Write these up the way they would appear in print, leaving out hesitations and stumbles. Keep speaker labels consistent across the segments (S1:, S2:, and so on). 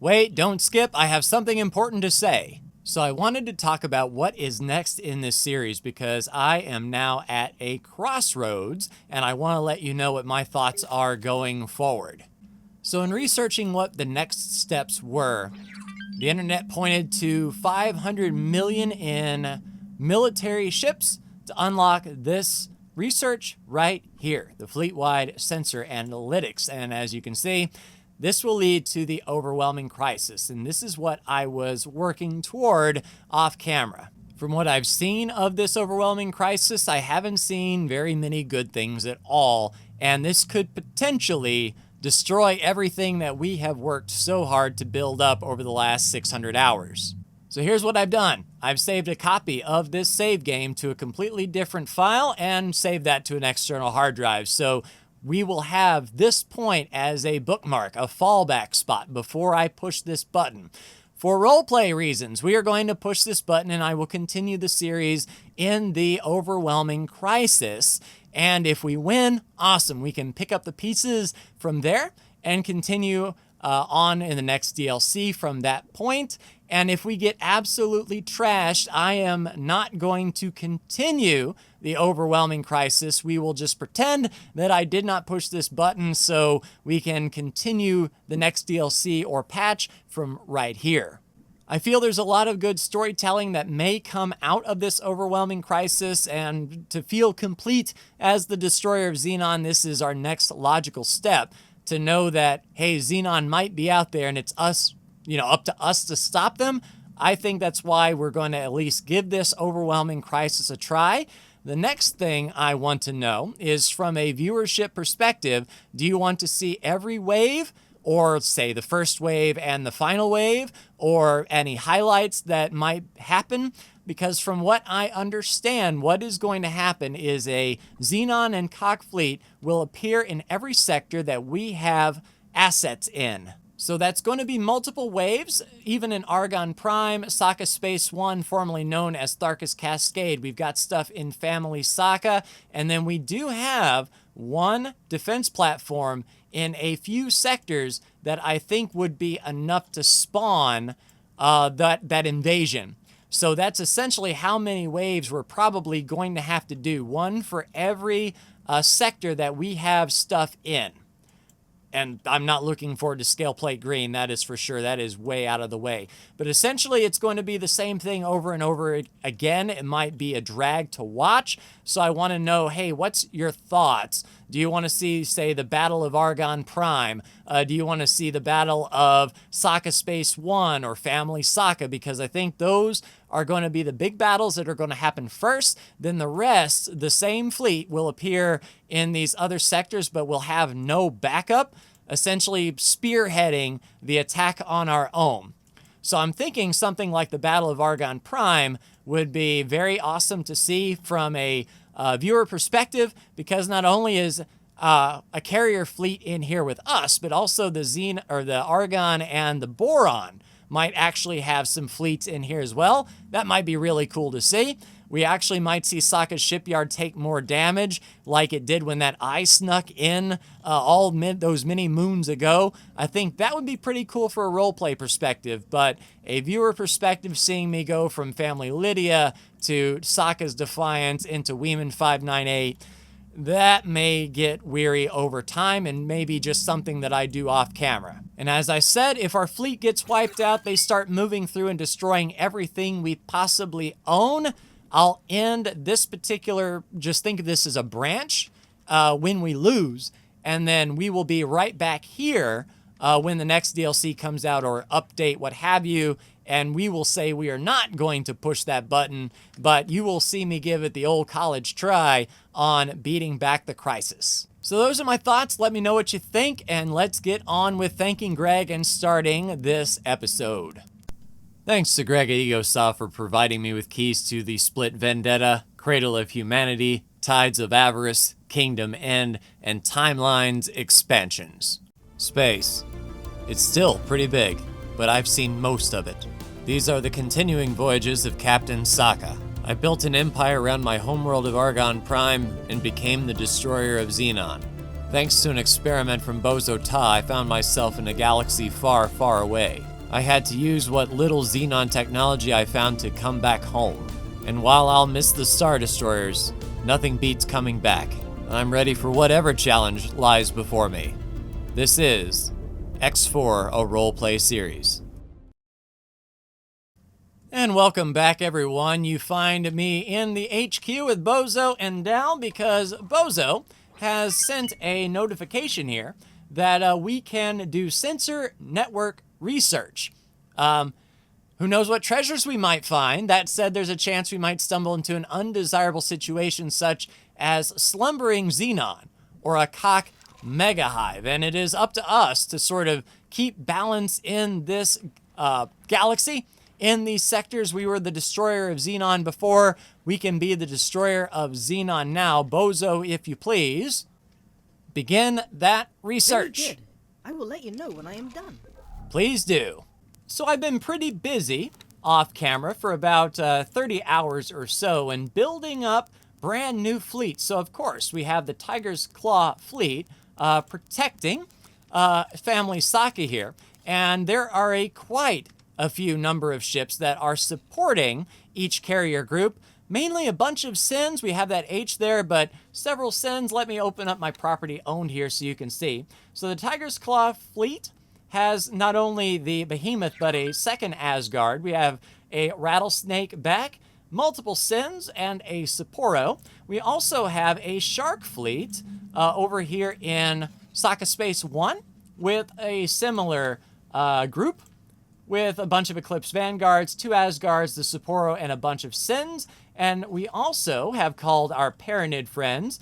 S1: Wait, don't skip, I have something important to say. So I wanted to talk about what is next in this series because I am now at a crossroads and I want to let you know what my thoughts are going forward. So in researching what the next steps were, the internet pointed to 500 million in military ships to unlock this research right here, the fleet-wide sensor analytics. And as you can see, this will lead to the overwhelming crisis, and this is what I was working toward off camera. From what I've seen of this overwhelming crisis, I haven't seen very many good things at all, and this could potentially destroy everything that we have worked so hard to build up over the last 600 hours. So here's what I've done. I've saved a copy of this save game to a completely different file and saved that to an external hard drive. So we will have this point as a bookmark, a fallback spot before I push this button. For roleplay reasons, we are going to push this button and I will continue the series in the overwhelming crisis. And if we win, awesome. We can pick up the pieces from there and continue on in the next DLC from that point. And if we get absolutely trashed, I am not going to continue the overwhelming crisis. We will just pretend that I did not push this button so we can continue the next DLC or patch from right here. I feel there's a lot of good storytelling that may come out of this overwhelming crisis, and to feel complete as the destroyer of Xenon, this is our next logical step to know that, hey, Xenon might be out there and it's us, up to us to stop them. I think that's why we're going to at least give this overwhelming crisis a try. The next thing I want to know is from a viewership perspective, do you want to see every wave, or say the first wave and the final wave, or any highlights that might happen? Because from what I understand, what is going to happen is a Xenon and Cock fleet will appear in every sector that we have assets in. So that's going to be multiple waves, even in Argon Prime, Sokka Space 1, formerly known as Tharkus Cascade. We've got stuff in Family Sokka, and then we do have one defense platform in a few sectors that I think would be enough to spawn that invasion. So that's essentially how many waves we're probably going to have to do. One for every sector that we have stuff in. And I'm not looking forward to Scale Plate Green, that is for sure. That is way out of the way. But essentially, it's going to be the same thing over and over again. It might be a drag to watch. So I want to know, hey, what's your thoughts? Do you want to see, say, the Battle of Argon Prime? Do you want to see the Battle of Sokka Space 1 or Family Sokka? Because I think those are going to be the big battles that are going to happen first. Then the rest, the same fleet, will appear in these other sectors, but will have no backup, essentially spearheading the attack on our own. So I'm thinking something like the Battle of Argon Prime would be very awesome to see from a viewer perspective, because not only is a carrier fleet in here with us, but also the Argon and the Boron might actually have some fleets in here as well. That might be really cool to see. We actually might see Sokka's shipyard take more damage like it did when that eye snuck in those many moons ago. I think that would be pretty cool for a roleplay perspective, but a viewer perspective, seeing me go from Family Lydia to Sokka's Defiance into Weeman 598, that may get weary over time and maybe just something that I do off camera. And as I said, if our fleet gets wiped out, they start moving through and destroying everything we possibly own, I'll end this particular, just think of this as a branch when we lose, and then we will be right back here when the next DLC comes out or update, what have you, and we will say we are not going to push that button, but you will see me give it the old college try on beating back the crisis. So those are my thoughts. Let me know what you think, and let's get on with thanking Greg and starting this episode. Thanks to Greg at EgoSoft for providing me with keys to the Split Vendetta, Cradle of Humanity, Tides of Avarice, Kingdom End, and Timelines expansions. Space. It's still pretty big, but I've seen most of it. These are the continuing voyages of Captain Sokka. I built an empire around my homeworld of Argon Prime and became the destroyer of Xenon. Thanks to an experiment from Bozo Ta, I found myself in a galaxy far, far away. I had to use what little Xenon technology I found to come back home. And while I'll miss the Star Destroyers, nothing beats coming back. I'm ready for whatever challenge lies before me. This is X4, a roleplay series. And welcome back, everyone. You find me in the HQ with Bozo and Dal because Bozo has sent a notification here that we can do sensor network research. Who knows what treasures we might find? That said, there's a chance we might stumble into an undesirable situation such as slumbering Xenon or a cock mega hive. And it is up to us to sort of keep balance in this galaxy. In these sectors, we were the destroyer of Xenon before. We can be the destroyer of Xenon now. Bozo, if you please, begin that research.
S2: Very good. I will let you know when I am done.
S1: Please do. So I've been pretty busy off camera for about 30 hours or so and building up brand new fleets. So of course, we have the Tiger's Claw fleet protecting family Saka here. And there are quite a few number of ships that are supporting each carrier group, mainly a bunch of Sins. We have that H there, but several Sins. Let me open up my property owned here so you can see. So the Tiger's Claw fleet has not only the Behemoth, but a second Asgard. We have a Rattlesnake back, multiple Sins, and a Sapporo. We also have a Shark fleet over here in Saka Space 1 with a similar group, with a bunch of Eclipse Vanguards, 2 Asgards, the Sapporo, and a bunch of Sins. And we also have called our Paranid friends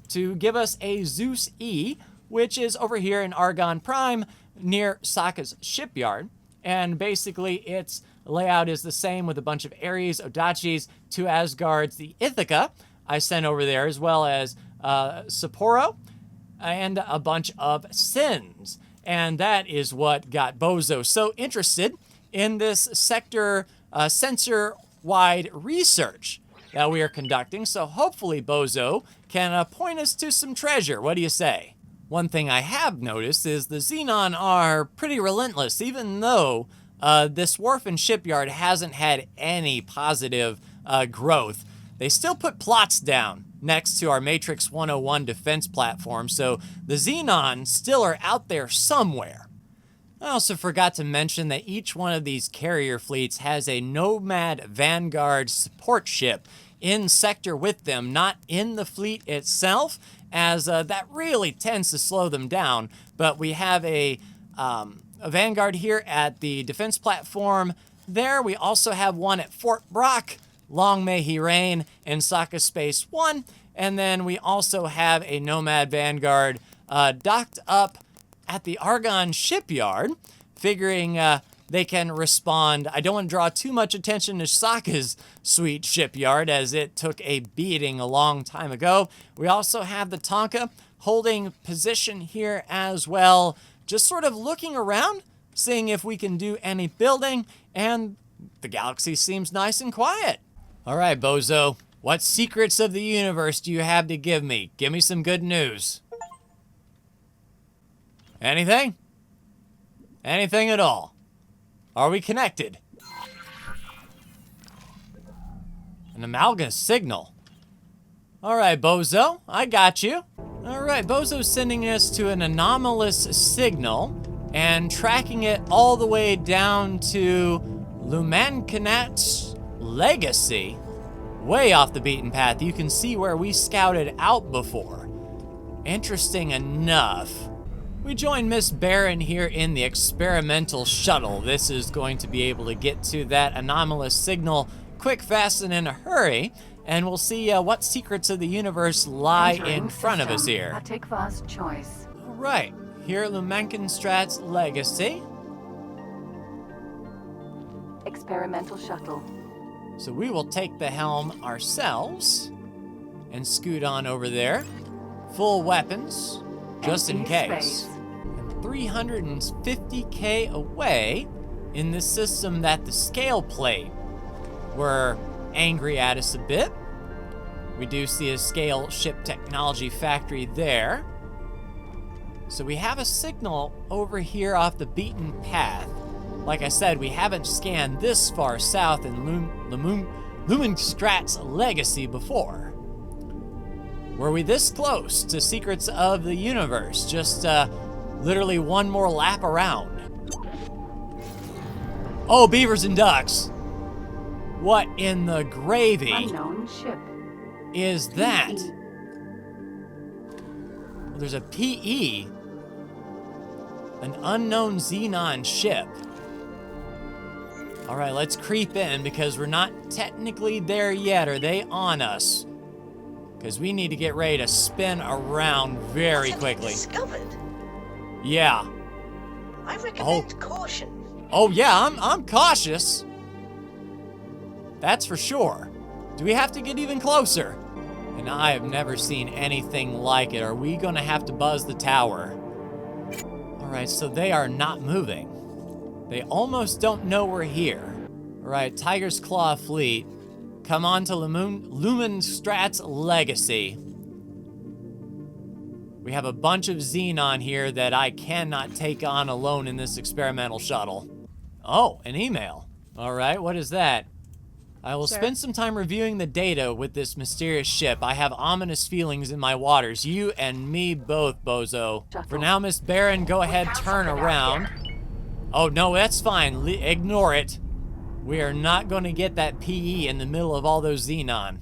S1: to give us a Zeus E, which is over here in Argon Prime near Sokka's shipyard. And basically its layout is the same with a bunch of Ares, Odachis, 2 Asgards, the Ithaca I sent over there, as well as Sapporo, and a bunch of Sins. And that is what got Bozo so interested in this sector sensor-wide research that we are conducting. So hopefully Bozo can point us to some treasure. What do you say? One thing I have noticed is the Xenon are pretty relentless, even though this wharf and shipyard hasn't had any positive growth. They still put plots down next to our Matrix 101 defense platform, so the Xenon still are out there somewhere. I also forgot to mention that each one of these carrier fleets has a Nomad Vanguard support ship in sector with them, not in the fleet itself, as that really tends to slow them down. But we have a Vanguard here at the defense platform there. We also have one at Fort Brock, long may he reign, in Saka Space 1. And then we also have a Nomad Vanguard docked up at the Argon shipyard, figuring they can respond. I don't want to draw too much attention to Sokka's sweet shipyard, as it took a beating a long time ago. We also have the Tonka holding position here as well, just sort of looking around, seeing if we can do any building, and the galaxy seems nice and quiet. All right, Bozo, what secrets of the universe do you have to give me? Give me some good news. Anything? Anything at all? Are we connected? An amalgam signal. All right, Bozo, I got you. All right, Bozo's sending us to an anomalous signal and tracking it all the way down to Lumankanat's Legacy. Way off the beaten path. You can see where we scouted out before. Interesting enough. We join Miss Barron here in the experimental shuttle. This is going to be able to get to that anomalous signal quick, fast, and in a hurry. And we'll see what secrets of the universe lie in front of us here.
S3: I take first choice.
S1: All right, here at Lumankanstrat's Legacy.
S3: Experimental shuttle.
S1: So we will take the helm ourselves and scoot on over there. Full weapons, just in case.
S3: Space.
S1: And 350K away in this system that the scale plate were angry at us a bit. We do see a scale ship technology factory there. So we have a signal over here off the beaten path. Like I said, we haven't scanned this far south in Lumenstrat's legacy before. Were we this close to secrets of the universe? Just literally one more lap around. Oh, beavers and ducks. What in the gravy
S3: Unknown ship.
S1: is that? Well, there's a PE. An unknown Xenon ship. All right, let's creep in because we're not technically there yet. Are they on us? Because we need to get ready to spin around very quickly.
S4: Discovered.
S1: Yeah.
S4: I recommend caution.
S1: Oh yeah, I'm cautious. That's for sure. Do we have to get even closer? And I have never seen anything like it. Are we gonna have to buzz the tower? All right, so they are not moving. They almost don't know we're here. All right, Tiger's Claw fleet, come on to Lumenstrat's legacy. We have a bunch of Xenon here that I cannot take on alone in this experimental shuttle. Oh, an email. All right, what is that? I will spend some time reviewing the data with this mysterious ship. I have ominous feelings in my waters. You and me both, bozo. For now, Miss Barron, go ahead, turn around. Oh, no, that's fine. Ignore it. We are not going to get that PE in the middle of all those Xenon.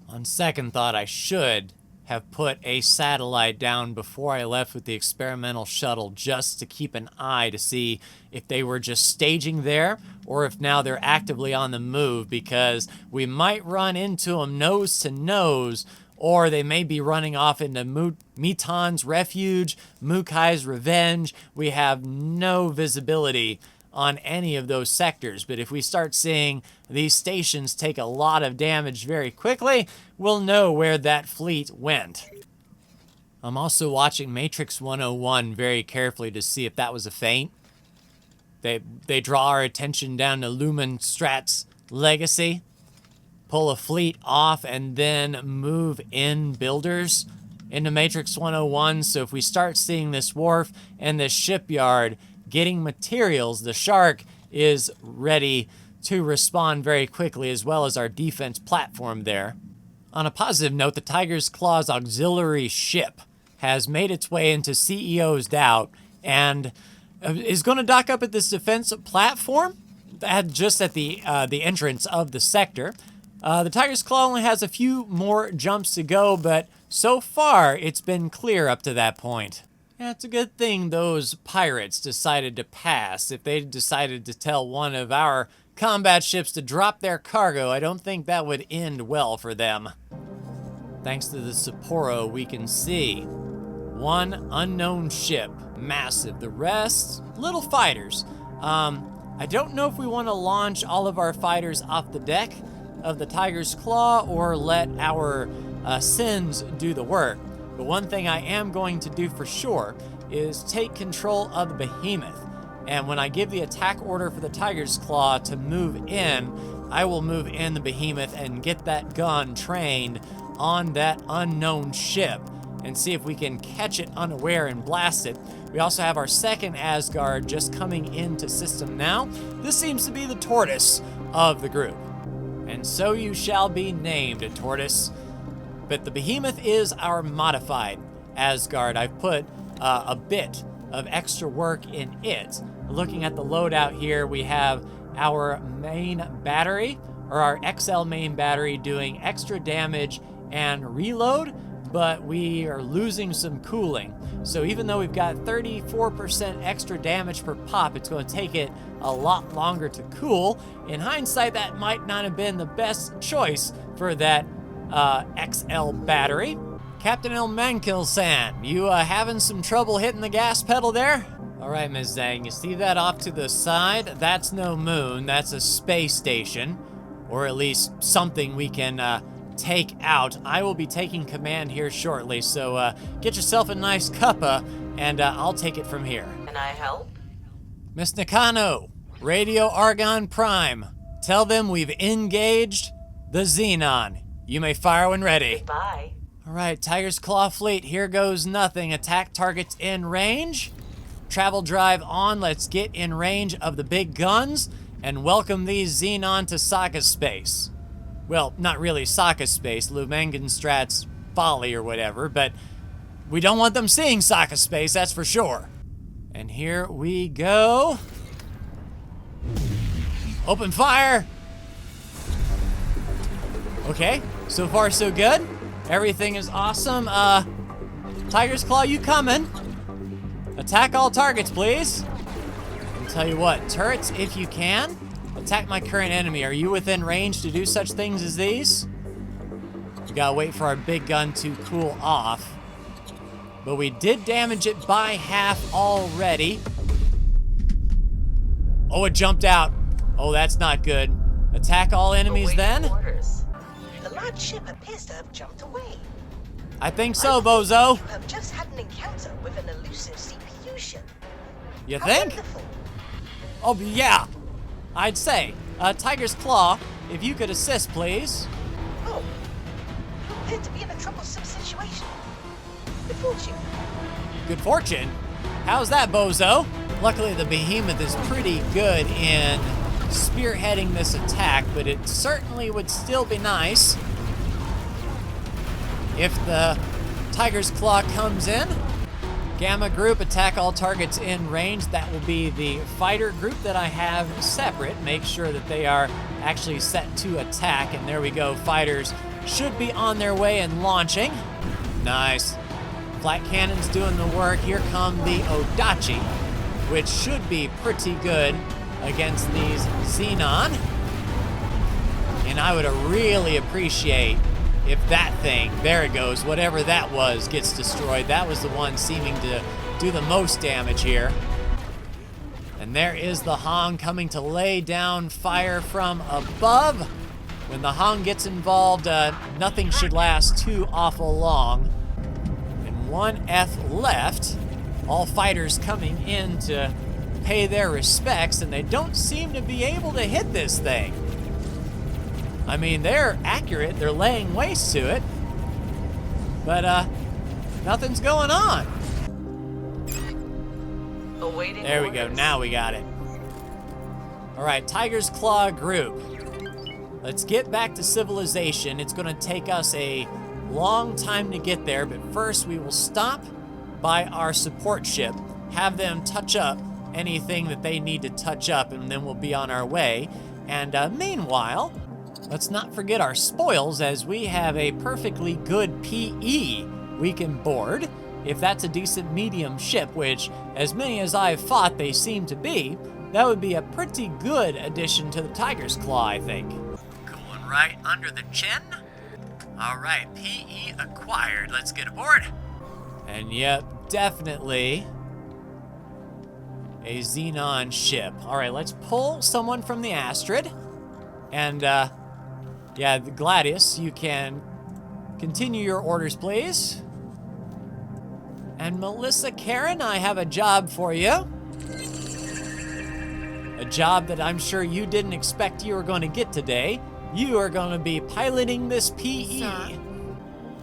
S1: On second thought, I should have put a satellite down before I left with the experimental shuttle just to keep an eye to see if they were just staging there or if now they're actively on the move, because we might run into them nose to nose, or they may be running off into Meton's refuge, Mukai's revenge. We have no visibility on any of those sectors, but if we start seeing these stations take a lot of damage very quickly, we'll know where that fleet went. I'm also watching Matrix 101 very carefully to see if that was a feint. They draw our attention down to Lumenstrat's legacy, pull a fleet off, and then move in builders into Matrix 101. So if we start seeing this wharf and this shipyard getting materials, the Shark is ready to respond very quickly, as well as our defense platform there. On a positive note, the Tiger's Claw's auxiliary ship has made its way into CEO's Doubt and is going to dock up at this defense platform just at the entrance of the sector. The Tiger's Claw only has a few more jumps to go, but so far it's been clear up to that point. Yeah, it's a good thing those pirates decided to pass. If they decided to tell one of our combat ships to drop their cargo, I don't think that would end well for them. Thanks to the Sapporo, we can see one unknown ship, massive. The rest, little fighters. I don't know if we want to launch all of our fighters off the deck of the Tiger's Claw or let our sins do the work. But one thing I am going to do for sure is take control of the Behemoth. And when I give the attack order for the Tiger's Claw to move in, I will move in the Behemoth and get that gun trained on that unknown ship and see if we can catch it unaware and blast it. We also have our second Asgard just coming into system now. This seems to be the Tortoise of the group. And so you shall be named, Tortoise. But the Behemoth is our modified Asgard. I've put a bit of extra work in it. Looking at the loadout here, we have our main battery, or our XL main battery, doing extra damage and reload, but we are losing some cooling. So even though we've got 34% extra damage per pop, it's going to take it a lot longer to cool. In hindsight, that might not have been the best choice for that XL battery. Captain El Mankil-san, you having some trouble hitting the gas pedal there? All right, Ms. Zhang, you see that off to the side? That's no moon, that's a space station, or at least something we can take out. I will be taking command here shortly, so get yourself a nice cuppa, and I'll take it from here.
S4: Can I help?
S1: Miss Nakano, Radio Argon Prime, tell them we've engaged the Xenon. You may fire when ready.
S4: Bye.
S1: All right, Tiger's Claw fleet, here goes nothing. Attack targets in range. Travel drive on, let's get in range of the big guns and welcome these Xenon to Sokka space. Well, not really Sokka space, Lumengenstrat's folly or whatever, but we don't want them seeing Sokka space, that's for sure. And here we go. Open fire. Okay, so far so good. Everything is awesome. Tiger's Claw, you coming? Attack all targets, please. I'll tell you what, turrets, if you can, attack my current enemy. Are you within range to do such things as these? We gotta wait for our big gun to cool off. But we did damage it by half already. Oh, it jumped out. Oh, that's not good. Attack all enemies then?
S4: Orders. The large ship appears to have jumped away.
S1: I think so, Bozo.
S4: You have just had an encounter with an elusive CPU ship.
S1: You
S4: How
S1: think?
S4: wonderful.
S1: Oh, yeah. I'd say. Tiger's Claw, if you could assist, please.
S4: Oh, you appear to be in a troublesome situation. Good fortune.
S1: Good fortune? How's that, Bozo? Luckily, the behemoth is pretty good in spearheading this attack, but it certainly would still be nice if the Tiger's Claw comes in. Gamma group, attack all targets in range. That will be the fighter group that I have separate. Make sure that they are actually set to attack. And there we go, fighters should be on their way and launching. Nice. Flat cannons doing the work. Here come the Odachi, which should be pretty good against these Xenon. And I would really appreciate if that thing, there it goes, whatever that was, gets destroyed. That was the one seeming to do the most damage here. And there is the Hong coming to lay down fire from above. When the Hong gets involved, nothing should last too awful long. And 1F left. All fighters coming in to pay their respects, and they don't seem to be able to hit this thing. I mean, they're accurate, they're laying waste to it, but nothing's going on.
S4: Awaiting
S1: There we go,
S4: orders.
S1: now we got it. All right, Tiger's Claw group. Let's get back to civilization. It's gonna take us a long time to get there, but first we will stop by our support ship, have them touch up anything that they need to touch up, and then we'll be on our way. And meanwhile, let's not forget our spoils, as we have a perfectly good PE we can board. If that's a decent medium ship, which as many as I've fought they seem to be, that would be a pretty good addition to the Tiger's Claw, I think. Going right under the chin. All right, PE acquired. Let's get aboard. And yep, definitely a Xenon ship. All right, let's pull someone from the Astrid. And yeah, the Gladius, you can continue your orders, please. And Melissa Karen, I have a job for you. A job that I'm sure you didn't expect you were going to get today. You are going to be piloting this PE.
S3: Sir.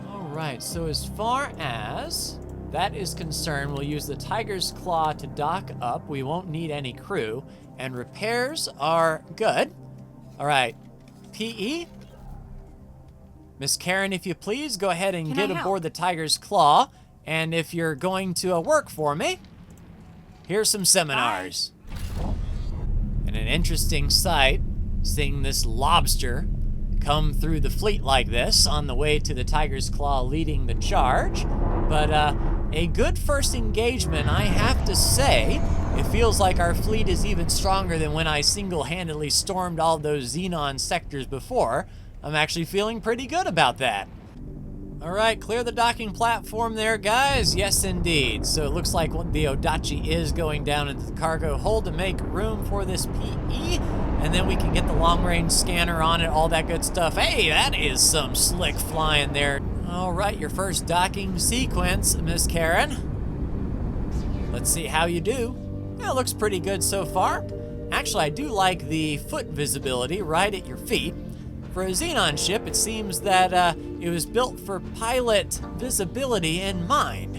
S1: All right, so as far as that is concerned, we'll use the Tiger's Claw to dock up. We won't need any crew. And repairs are good. All right, PE. Miss Karen, if you please, go ahead and get aboard the Tiger's Claw. And if you're going to work for me, here's some seminars. And an interesting sight, seeing this lobster come through the fleet like this on the way to the Tiger's Claw leading the charge. But a good first engagement, I have to say. It feels like our fleet is even stronger than when I single-handedly stormed all those Xenon sectors before. I'm actually feeling pretty good about that. All right, clear the docking platform there, guys. Yes, indeed. So it looks like the Odachi is going down into the cargo hold to make room for this PE, and then we can get the long-range scanner on it, all that good stuff. Hey, that is some slick flying there. All right, your first docking sequence, Miss Karen. Let's see how you do. Yeah, it looks pretty good so far. Actually, I do like the foot visibility right at your feet. For a Xenon ship, it seems that it was built for pilot visibility in mind.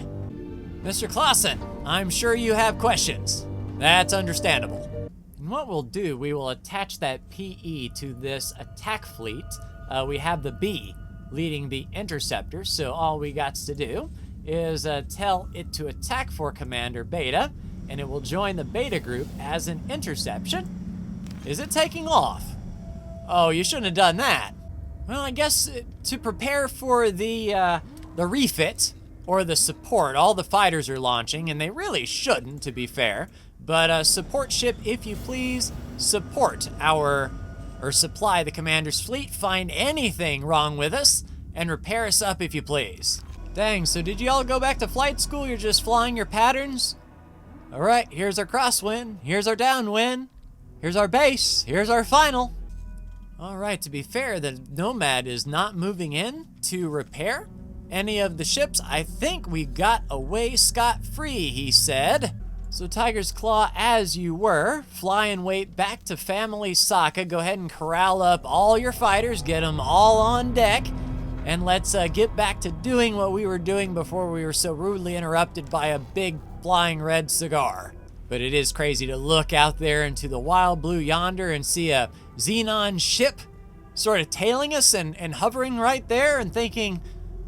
S1: Mr. Clausen, I'm sure you have questions. That's understandable. And what we'll do, we will attach that PE to this attack fleet. We have the B leading the interceptor, so all we got to do is tell it to attack for Commander Beta, and it will join the Beta group as an interception. Is it taking off? Oh, you shouldn't have done that. Well, I guess to prepare for the refit or the support, all the fighters are launching, and they really shouldn't, to be fair. But support ship, if you please, support or supply the commander's fleet, find anything wrong with us, and repair us up, if you please. Dang, so did you all go back to flight school? You're just flying your patterns? All right, here's our crosswind, here's our downwind, here's our base, here's our final. All right, to be fair, the Nomad is not moving in to repair any of the ships. I think we got away scot-free, he said. So Tiger's Claw, as you were, fly and wait back to Family Sokka. Go ahead and corral up all your fighters, get them all on deck, and let's get back to doing what we were doing before we were so rudely interrupted by a big flying red cigar. But it is crazy to look out there into the wild blue yonder and see a Xenon ship sort of tailing us and hovering right there and thinking,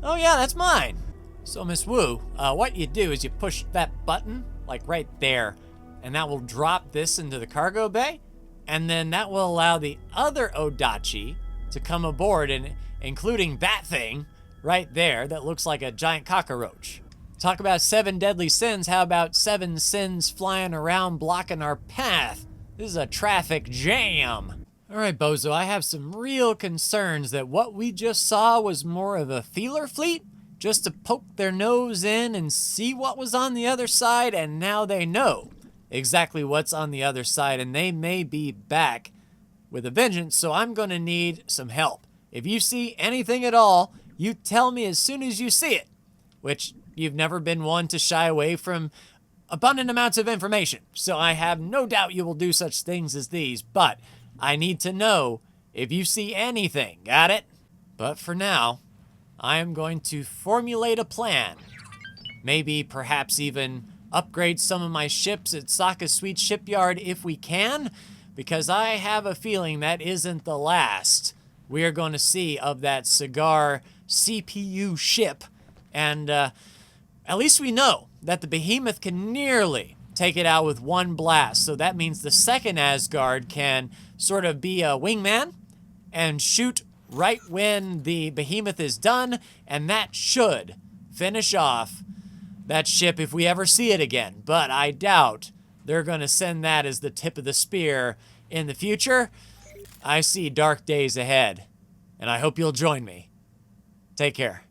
S1: oh yeah, that's mine. So Miss Wu, what you do is you push that button like right there, and that will drop this into the cargo bay, and then that will allow the other Odachi to come aboard, and including that thing right there that looks like a giant cockroach. Talk about 7 deadly sins. How about 7 sins flying around blocking our path? This is a traffic jam. All right, Bozo, I have some real concerns that what we just saw was more of a feeler fleet, just to poke their nose in and see what was on the other side, and now they know exactly what's on the other side, and they may be back with a vengeance, so I'm gonna need some help. If you see anything at all, you tell me as soon as you see it, which you've never been one to shy away from abundant amounts of information, so I have no doubt you will do such things as these, but I need to know if you see anything, got it? But for now, I am going to formulate a plan. Maybe perhaps even upgrade some of my ships at Sokka's Sweet Shipyard if we can, because I have a feeling that isn't the last we are going to see of that cigar CPU ship. And at least we know that the behemoth can nearly take it out with one blast. So that means the second Asgard can sort of be a wingman and shoot right when the behemoth is done, and that should finish off that ship if we ever see it again. But I doubt they're going to send that as the tip of the spear in the future. I see dark days ahead, and I hope you'll join me. Take care.